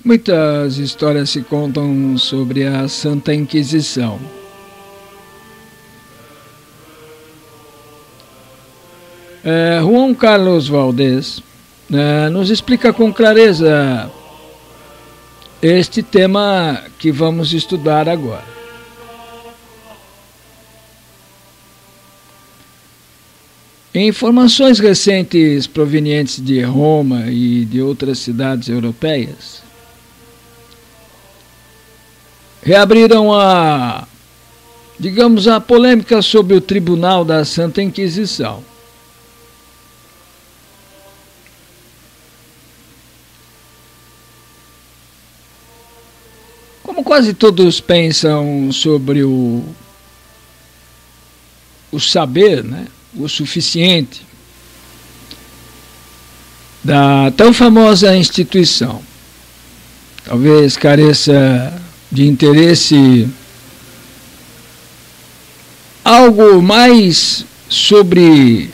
Muitas histórias se contam sobre a Santa Inquisição. Juan Carlos Valdés nos explica com clareza este tema que vamos estudar agora. Informações recentes provenientes de Roma e de outras cidades europeias reabriram a polêmica sobre o Tribunal da Santa Inquisição. Como quase todos pensam sobre o saber, né, o suficiente da tão famosa instituição, talvez careça de interesse algo mais sobre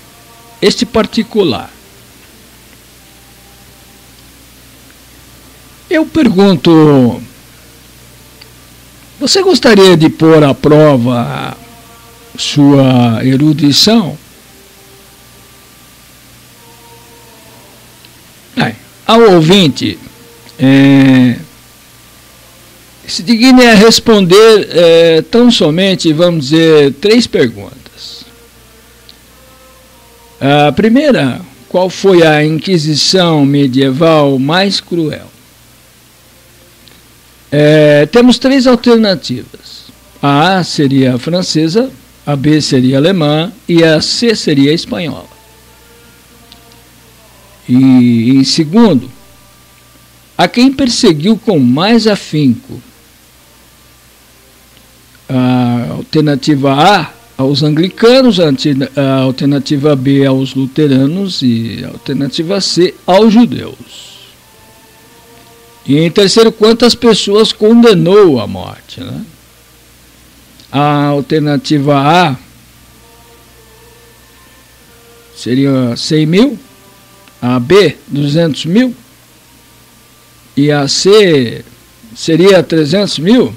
este particular. Eu pergunto, você gostaria de pôr à prova sua erudição? Ao ouvinte, se digne a responder tão somente, vamos dizer, 3 perguntas. A primeira, qual foi a Inquisição medieval mais cruel? Temos 3 alternativas. A A seria a francesa, a B seria a alemã e a C seria a espanhola. E em segundo, a quem perseguiu com mais afinco? A alternativa A aos anglicanos, a alternativa B aos luteranos e a alternativa C aos judeus. E em terceiro, quantas pessoas condenou à morte, né? A alternativa A seria 100 mil, a B 200 mil e a C seria 300 mil.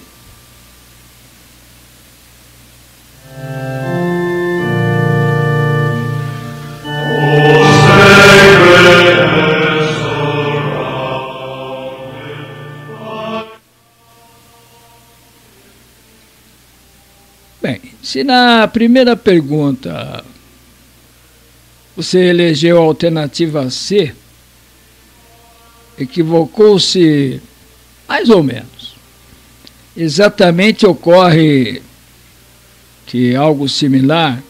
Bem, se na primeira pergunta você elegeu a alternativa C, equivocou-se mais ou menos. Exatamente ocorre que algo similar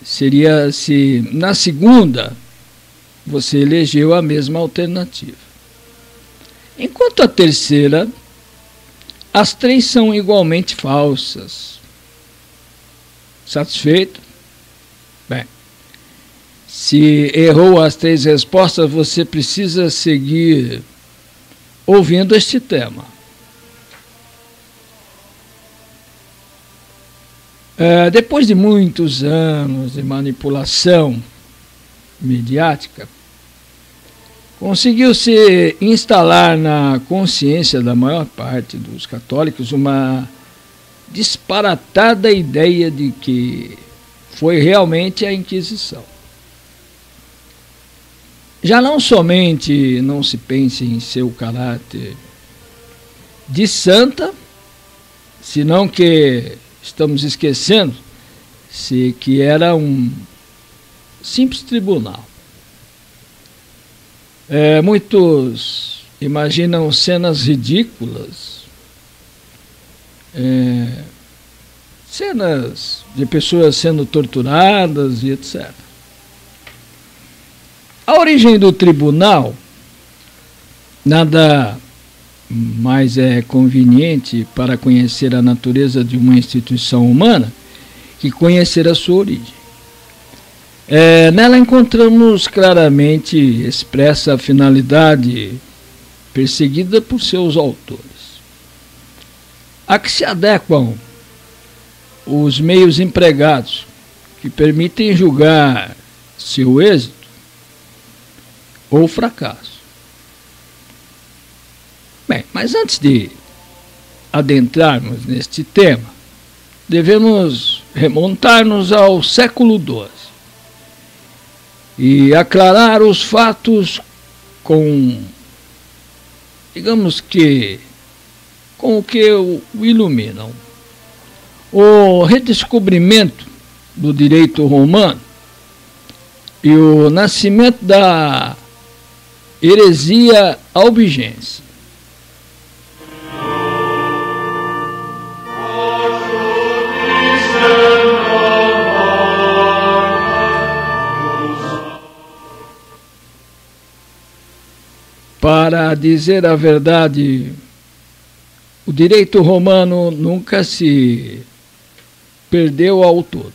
seria se na segunda você elegeu a mesma alternativa. Enquanto a terceira, as 3 são igualmente falsas. Satisfeito? Bem, se errou as 3 respostas, você precisa seguir ouvindo este tema. Depois de muitos anos de manipulação midiática, conseguiu-se instalar na consciência da maior parte dos católicos uma disparatada ideia de que foi realmente a Inquisição. Já não somente não se pense em seu caráter de santa, senão que estamos esquecendo-se que era um simples tribunal. Muitos imaginam cenas ridículas, cenas de pessoas sendo torturadas e etc. A origem do tribunal nada mais é conveniente para conhecer a natureza de uma instituição humana que conhecer a sua origem. Nela encontramos claramente expressa a finalidade perseguida por seus autores, a que se adequam os meios empregados que permitem julgar seu êxito ou fracasso. Bem, mas antes de adentrarmos neste tema, devemos remontar-nos ao século XII e aclarar os fatos com, digamos que, com o que o iluminam. O redescobrimento do direito romano e o nascimento da heresia albigense. Para dizer a verdade, o direito romano nunca se perdeu ao todo.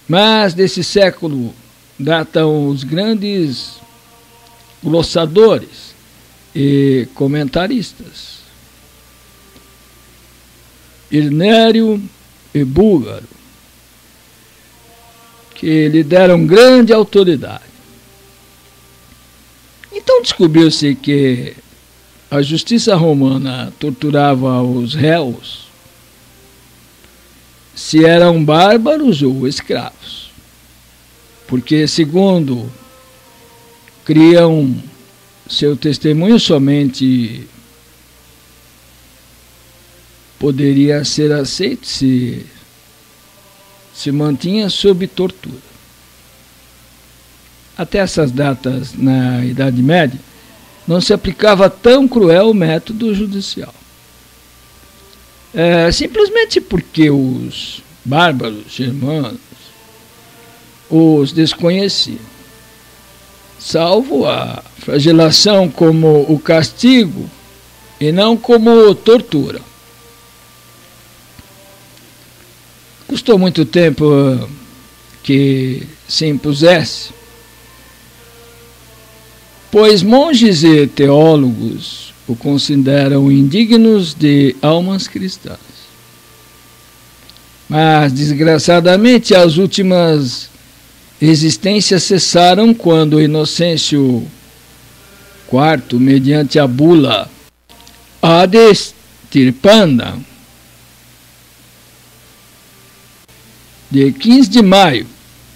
Mas desse século datam os grandes glossadores e comentaristas, Irnério e Búlgaro, que lhe deram grande autoridade. Então descobriu-se que a justiça romana torturava os réus se eram bárbaros ou escravos, porque, segundo criam seu testemunho, somente poderia ser aceito se mantinha sob tortura. Até essas datas, na Idade Média, não se aplicava tão cruel método judicial. Simplesmente porque os bárbaros germanos os desconheciam, salvo a flagelação como o castigo e não como tortura. Custou muito tempo que se impusesse, pois monges e teólogos o consideram indignos de almas cristãs. Mas, desgraçadamente, as últimas resistências cessaram quando Inocêncio IV, mediante a bula Ad Extirpandam, de 15 de maio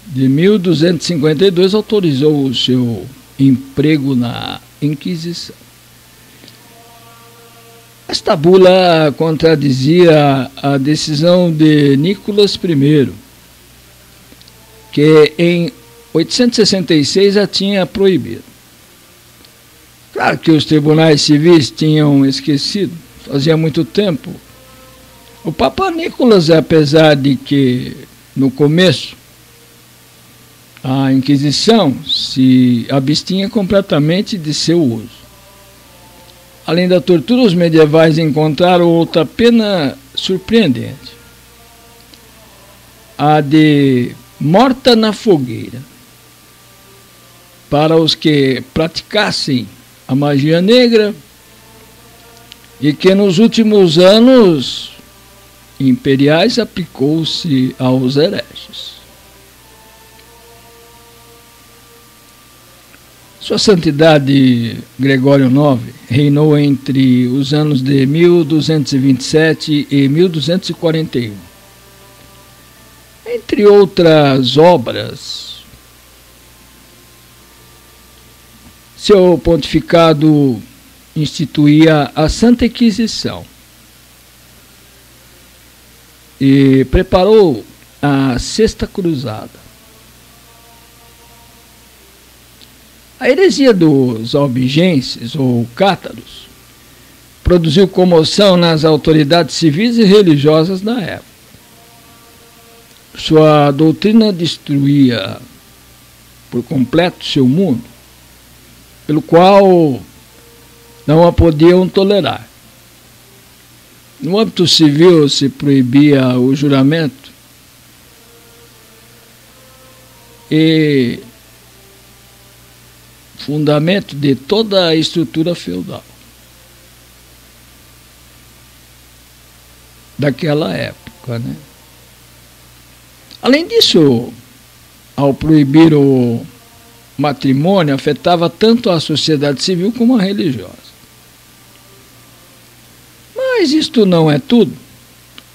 de 1252, autorizou o seu emprego na Inquisição. Esta bula contradizia a decisão de Nicolas I, que em 866 a tinha proibido. Claro que os tribunais civis tinham esquecido, fazia muito tempo. O Papa Nicolas, apesar de que no começo a Inquisição se abstinha completamente de seu uso. Além da tortura, os medievais encontraram outra pena surpreendente: a de morta na fogueira, para os que praticassem a magia negra e que nos últimos anos imperiais aplicou-se aos hereges. Sua Santidade Gregório IX reinou entre os anos de 1227 e 1241. Entre outras obras, seu pontificado instituía a Santa Inquisição e preparou a Sexta Cruzada. A heresia dos albigenses, ou cátaros, produziu comoção nas autoridades civis e religiosas da época. Sua doutrina destruía por completo seu mundo, pelo qual não a podiam tolerar. No âmbito civil se proibia o juramento e fundamento de toda a estrutura feudal daquela época, né? Além disso, ao proibir o matrimônio, afetava tanto a sociedade civil como a religiosa. Mas isto não é tudo.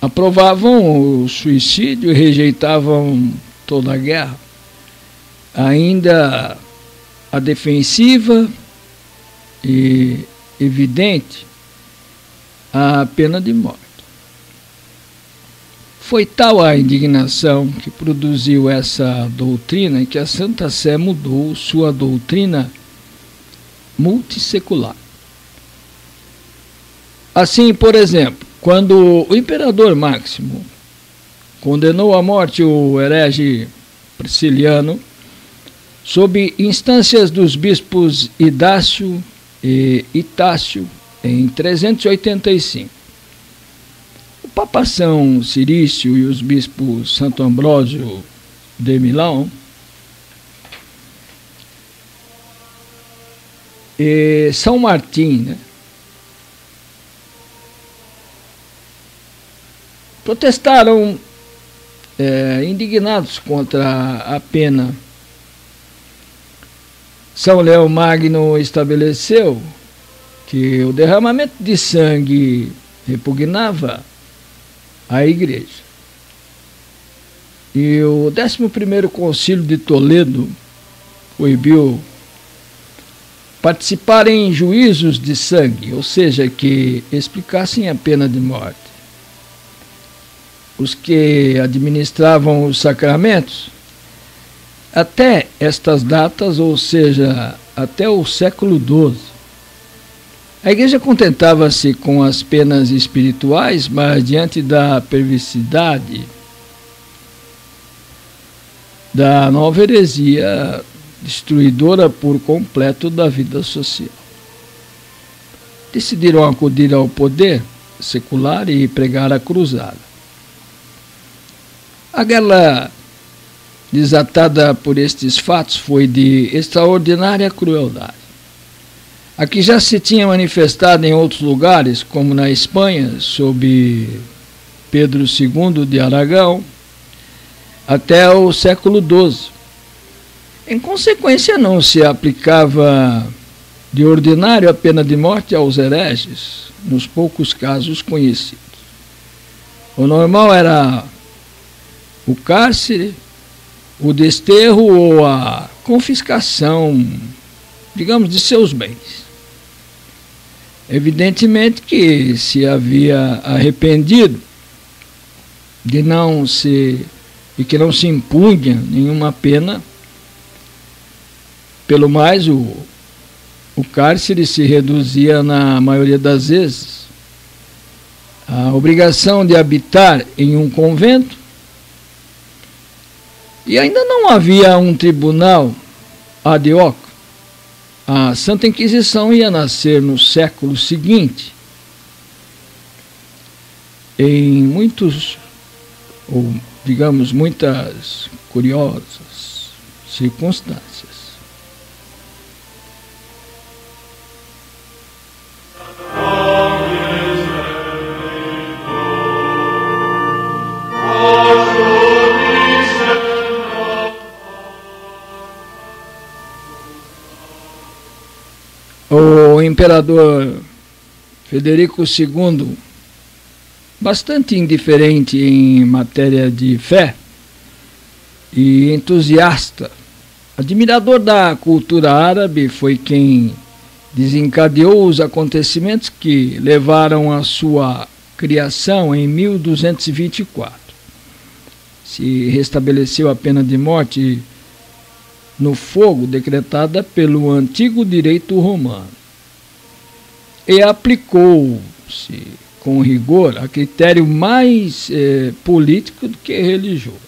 Aprovavam o suicídio e rejeitavam toda a guerra. Ainda a defensiva e evidente a pena de morte. Foi tal a indignação que produziu essa doutrina que a Santa Sé mudou sua doutrina multissecular. Assim, por exemplo, quando o imperador Máximo condenou à morte o herege Prisciliano, sob instâncias dos bispos Idácio e Itácio, em 385, o Papa São Cirício e os bispos Santo Ambrósio de Milão e São Martim, né, protestaram indignados contra a pena. São Leão Magno estabeleceu que o derramamento de sangue repugnava a Igreja. E o 11º Concílio de Toledo proibiu participar em juízos de sangue, ou seja, que explicassem a pena de morte. Os que administravam os sacramentos, até estas datas, ou seja, até o século XII, a Igreja contentava-se com as penas espirituais, mas diante da perversidade da nova heresia destruidora por completo da vida social, decidiram acudir ao poder secular e pregar a cruzada. A guerra desatada por estes fatos foi de extraordinária crueldade. A que já se tinha manifestado em outros lugares, como na Espanha, sob Pedro II de Aragão, até o século XII. Em consequência, não se aplicava de ordinário a pena de morte aos hereges, nos poucos casos conhecidos. O normal era o cárcere, o desterro ou a confiscação, digamos, de seus bens. Evidentemente que se havia arrependido de não se e que não se impunha nenhuma pena, pelo mais o cárcere se reduzia na maioria das vezes à obrigação de habitar em um convento, e ainda não havia um tribunal ad hoc. A Santa Inquisição ia nascer no século seguinte, em muitas curiosas circunstâncias. O imperador Frederico II, bastante indiferente em matéria de fé e entusiasta, admirador da cultura árabe, foi quem desencadeou os acontecimentos que levaram à sua criação em 1224. Se restabeleceu a pena de morte no fogo decretada pelo antigo direito romano e aplicou-se com rigor a critério mais político do que religioso.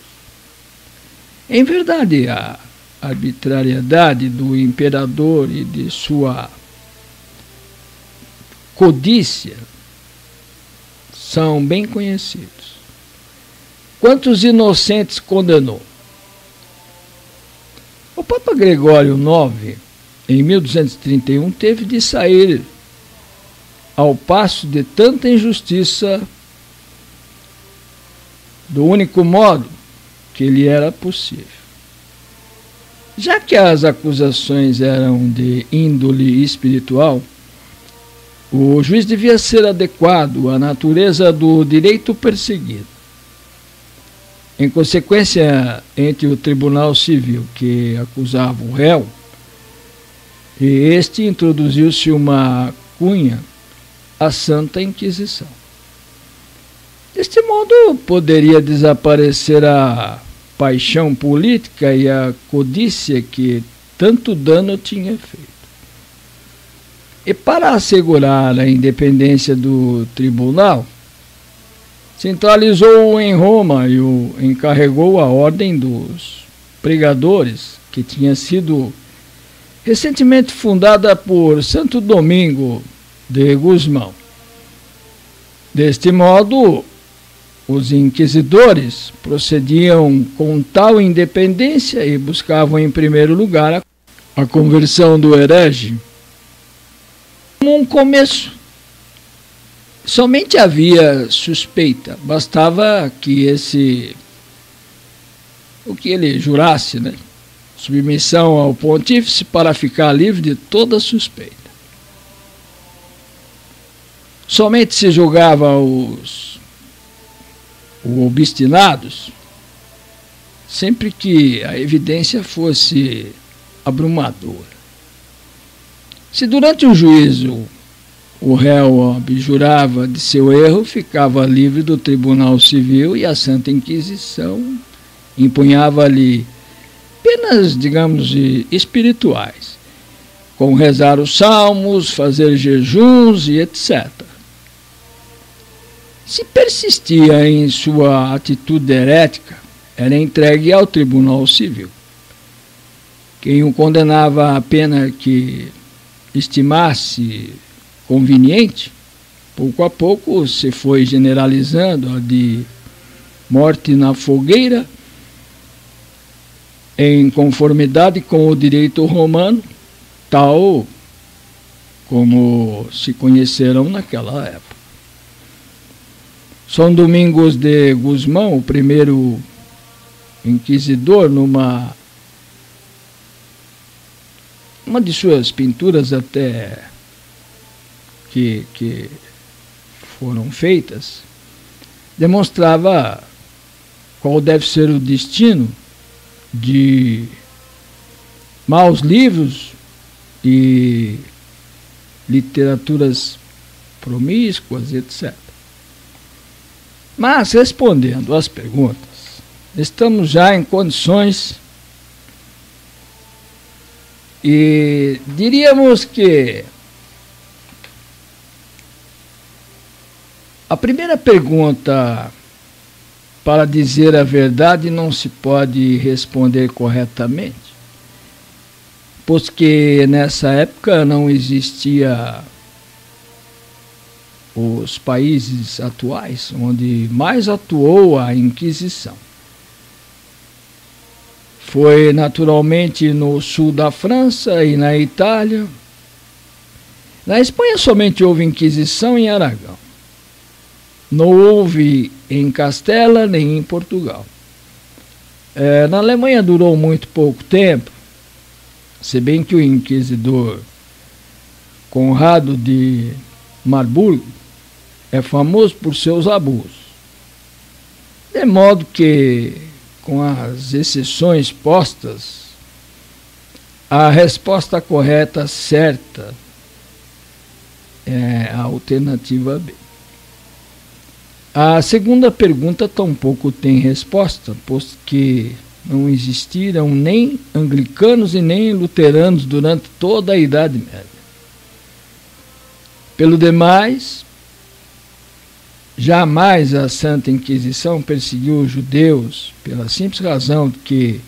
Em verdade, a arbitrariedade do imperador e de sua codícia são bem conhecidos. Quantos inocentes condenou? O Papa Gregório IX, em 1231, teve de sair ao passo de tanta injustiça do único modo que lhe era possível. Já que as acusações eram de índole espiritual, O juiz devia ser adequado à natureza do direito perseguido. Em consequência, entre o Tribunal Civil que acusava o réu e este, introduziu-se uma cunha, a Santa Inquisição. Deste modo, poderia desaparecer a paixão política e a codícia que tanto dano tinha feito. E para assegurar a independência do tribunal, centralizou-o em Roma e o encarregou a ordem dos pregadores, que tinha sido recentemente fundada por Santo Domingo de Guzmão. Deste modo, os inquisidores procediam com tal independência e buscavam em primeiro lugar a conversão do herege. Como um começo, somente havia suspeita, bastava que o que ele jurasse, né? Submissão ao pontífice para ficar livre de toda suspeita. Somente se julgava os obstinados sempre que a evidência fosse abrumadora. Se durante o juízo o réu abjurava de seu erro, ficava livre do Tribunal Civil e a Santa Inquisição impunhava-lhe penas, digamos, espirituais, como rezar os salmos, fazer jejuns e etc. Se persistia em sua atitude herética, era entregue ao Tribunal Civil. Quem o condenava à pena que estimasse conveniente, pouco a pouco se foi generalizando a de morte na fogueira, em conformidade com o direito romano, tal como se conheceram naquela época. São Domingos de Guzmão, o primeiro inquisidor, numa de suas pinturas até que foram feitas, demonstrava qual deve ser o destino de maus livros e literaturas promíscuas, etc. Mas, respondendo às perguntas, estamos já em condições e diríamos que a primeira pergunta, para dizer a verdade, não se pode responder corretamente, pois que nessa época não existia os países atuais, onde mais atuou a Inquisição. Foi naturalmente no sul da França e na Itália. Na Espanha somente houve Inquisição em Aragão. Não houve em Castela nem em Portugal. Na Alemanha durou muito pouco tempo, se bem que o inquisidor Conrado de Marburgo é famoso por seus abusos. De modo que, com as exceções postas, a resposta correta, certa, é a alternativa B. A segunda pergunta tampouco tem resposta, pois que não existiram nem anglicanos e nem luteranos durante toda a Idade Média. Pelo demais, jamais a Santa Inquisição perseguiu os judeus pela simples razão de que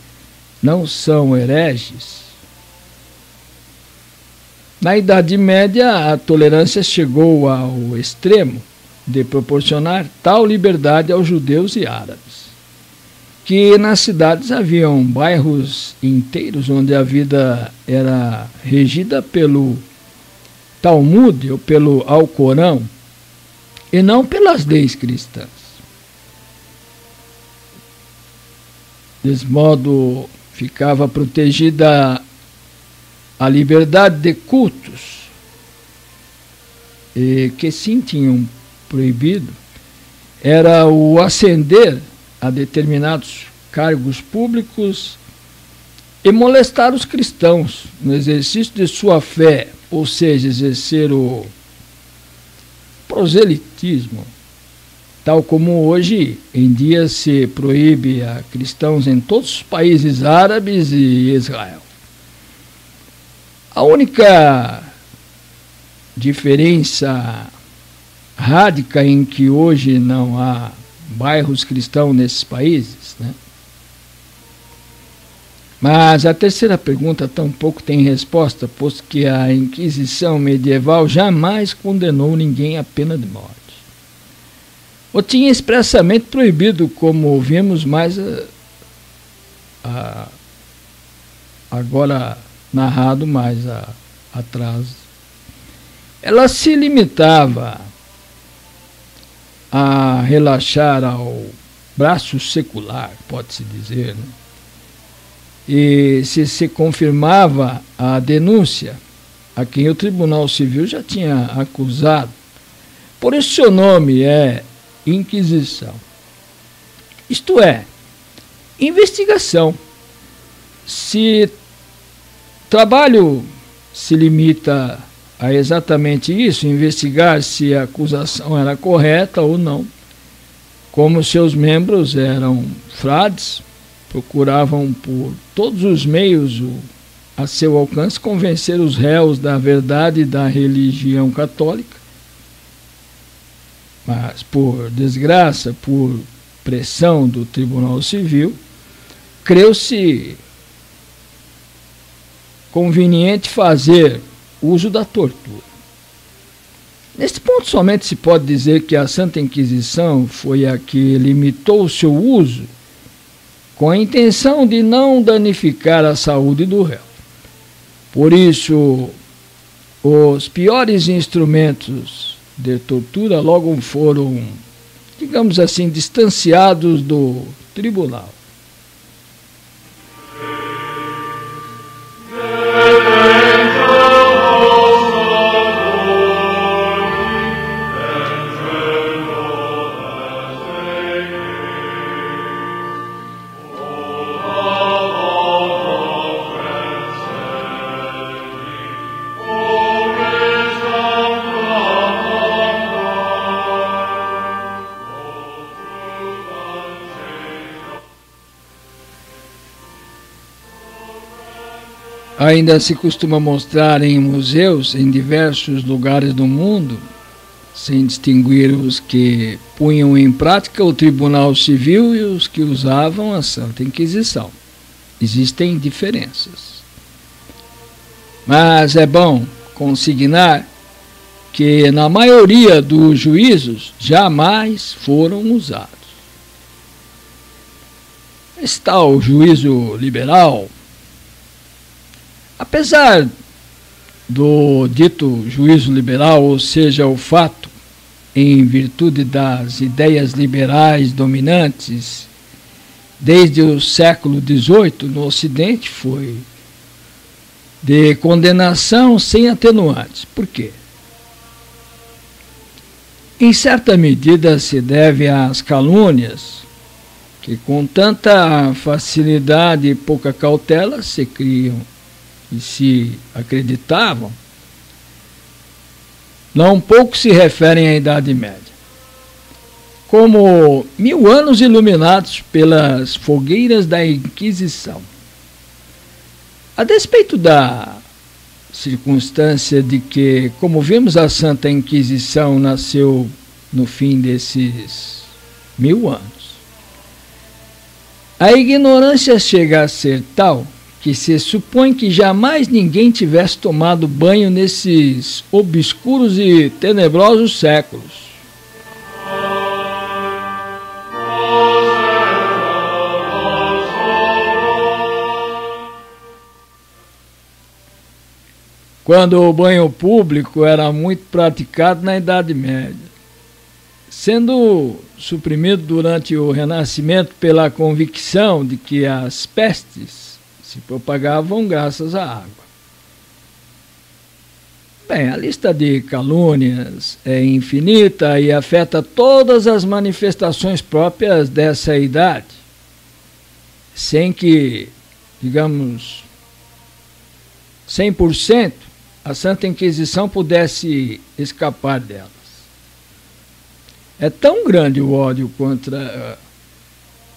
não são hereges. Na Idade Média, a tolerância chegou ao extremo de proporcionar tal liberdade aos judeus e árabes, que nas cidades haviam bairros inteiros onde a vida era regida pelo Talmud ou pelo Alcorão, e não pelas leis cristãs. Desse modo, ficava protegida a liberdade de cultos que sim tinham proibido era o ascender a determinados cargos públicos e molestar os cristãos no exercício de sua fé, ou seja, exercer o proselitismo, tal como hoje em dia se proíbe a cristãos em todos os países árabes e Israel. A única diferença radica em que hoje não há bairros cristãos nesses países, né? Mas a terceira pergunta tampouco tem resposta, pois que a Inquisição medieval jamais condenou ninguém à pena de morte. Ou tinha expressamente proibido, como ouvimos mais agora narrado mais atrás. Ela se limitava a relaxar ao braço secular, pode-se dizer, né? E se confirmava a denúncia a quem o Tribunal Civil já tinha acusado. Por isso seu nome é Inquisição. Isto é, investigação. Se trabalho se limita a exatamente isso, investigar se a acusação era correta ou não, como seus membros eram frades, procuravam por todos os meios a seu alcance convencer os réus da verdade da religião católica, mas por desgraça, por pressão do Tribunal Civil, creu-se conveniente fazer uso da tortura. Neste ponto somente se pode dizer que a Santa Inquisição foi a que limitou o seu uso com a intenção de não danificar a saúde do réu. Por isso, os piores instrumentos de tortura logo foram, digamos assim, distanciados do tribunal. Ainda se costuma mostrar em museus em diversos lugares do mundo, sem distinguir os que punham em prática o Tribunal Civil e os que usavam a Santa Inquisição. Existem diferenças. Mas é bom consignar que na maioria dos juízos jamais foram usados. Está o juízo liberal. Apesar do dito juízo liberal, ou seja, o fato, em virtude das ideias liberais dominantes desde o século XVIII no Ocidente, foi de condenação sem atenuantes. Por quê? Em certa medida se deve às calúnias, que com tanta facilidade e pouca cautela se criam e se acreditavam, não pouco se referem à Idade Média, como 1000 anos iluminados pelas fogueiras da Inquisição. A despeito da circunstância de que, como vimos, a Santa Inquisição nasceu no fim desses 1000 anos, a ignorância chega a ser tal que se supõe que jamais ninguém tivesse tomado banho nesses obscuros e tenebrosos séculos. Quando o banho público era muito praticado na Idade Média, sendo suprimido durante o Renascimento pela convicção de que as pestes se propagavam graças à água. Bem, a lista de calúnias é infinita e afeta todas as manifestações próprias dessa idade, sem que, digamos, 100% a Santa Inquisição pudesse escapar delas. É tão grande o ódio contra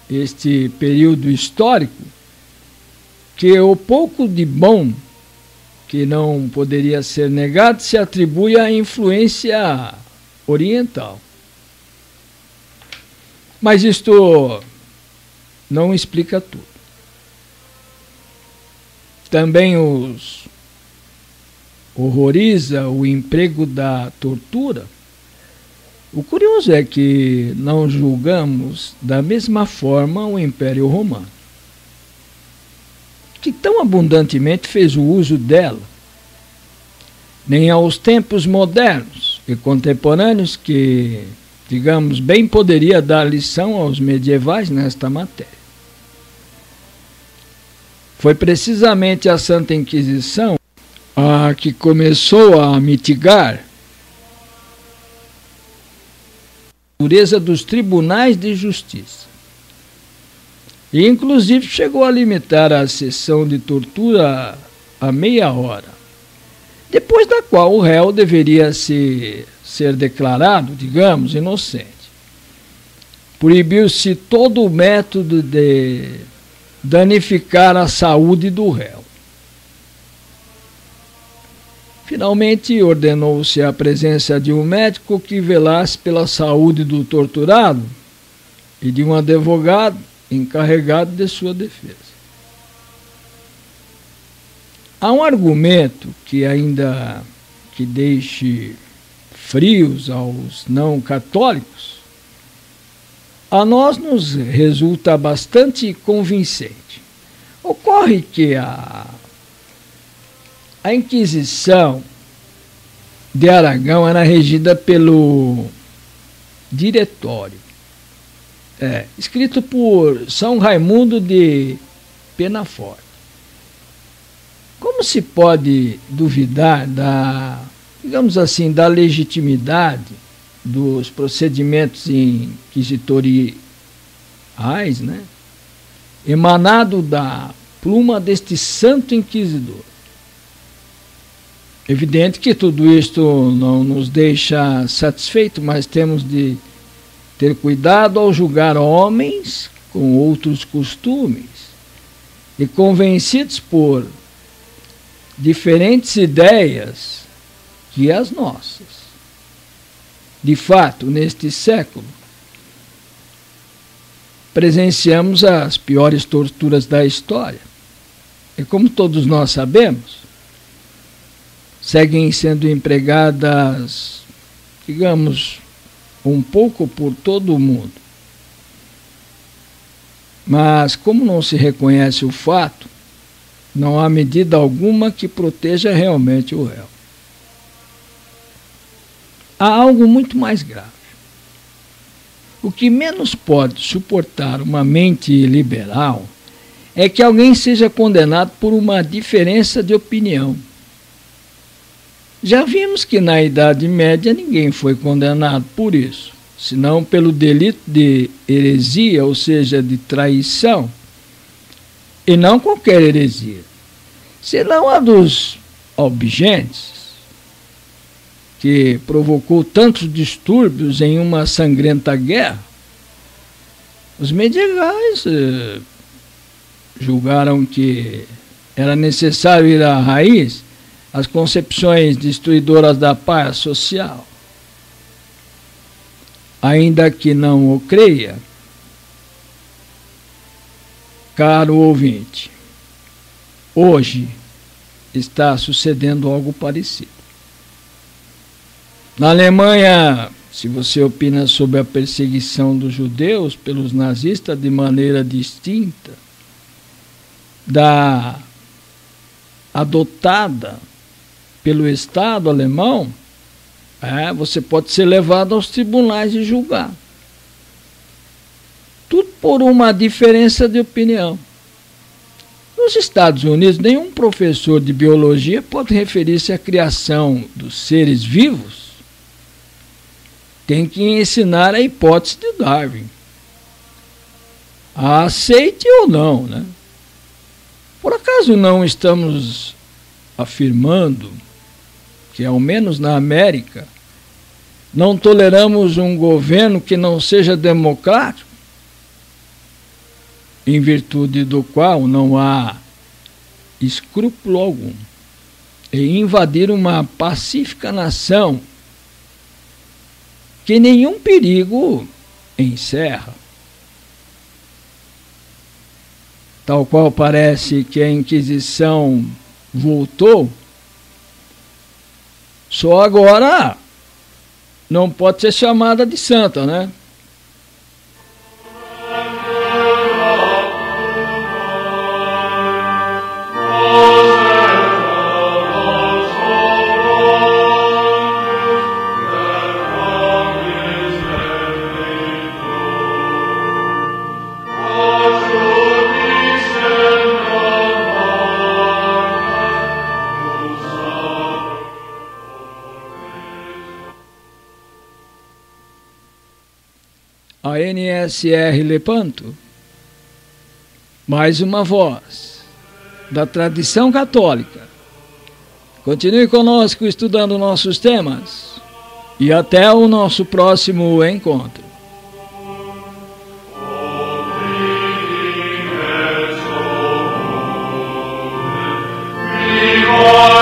este período histórico que o pouco de bom que não poderia ser negado se atribui à influência oriental. Mas isto não explica tudo. Também os horroriza o emprego da tortura. O curioso é que não julgamos da mesma forma o Império Romano, que tão abundantemente fez o uso dela, nem aos tempos modernos e contemporâneos que, digamos, bem poderia dar lição aos medievais nesta matéria. Foi precisamente a Santa Inquisição a que começou a mitigar a dureza dos tribunais de justiça. E, inclusive, chegou a limitar a sessão de tortura a meia hora, depois da qual o réu deveria ser declarado, digamos, inocente. Proibiu-se todo o método de danificar a saúde do réu. Finalmente, ordenou-se a presença de um médico que velasse pela saúde do torturado e de um advogado encarregado de sua defesa. Há um argumento que ainda que deixe frios aos não católicos, a nós nos resulta bastante convincente. Ocorre que a Inquisição de Aragão era regida pelo Diretório, escrito por São Raimundo de Penafort. Como se pode duvidar digamos assim, da legitimidade dos procedimentos inquisitoriais, né, emanado da pluma deste santo inquisidor? Evidente que tudo isto não nos deixa satisfeitos, mas temos de ter cuidado ao julgar homens com outros costumes e convencidos por diferentes ideias que as nossas. De fato, neste século, presenciamos as piores torturas da história. E como todos nós sabemos, seguem sendo empregadas, digamos, um pouco por todo o mundo. Mas, como não se reconhece o fato, não há medida alguma que proteja realmente o réu. Há algo muito mais grave. O que menos pode suportar uma mente liberal é que alguém seja condenado por uma diferença de opinião. Já vimos que na Idade Média ninguém foi condenado por isso, senão pelo delito de heresia, ou seja, de traição, e não qualquer heresia, senão a dos albigenses, que provocou tantos distúrbios em uma sangrenta guerra. Os medievais julgaram que era necessário ir à raiz as concepções destruidoras da paz social. Ainda que não o creia, caro ouvinte, hoje está sucedendo algo parecido. Na Alemanha, se você opina sobre a perseguição dos judeus pelos nazistas de maneira distinta da adotada pelo Estado alemão, você pode ser levado aos tribunais e julgado. Tudo por uma diferença de opinião. Nos Estados Unidos, nenhum professor de biologia pode referir-se à criação dos seres vivos. Tem que ensinar a hipótese de Darwin. Aceite ou não, né? Por acaso não estamos afirmando que, ao menos na América, não toleramos um governo que não seja democrático, em virtude do qual não há escrúpulo algum em invadir uma pacífica nação que nenhum perigo encerra? Tal qual parece que a Inquisição voltou, só agora não pode ser chamada de santa, né? A NSR Lepanto, mais uma voz da tradição católica. Continue conosco estudando nossos temas e até o nosso próximo encontro. Viva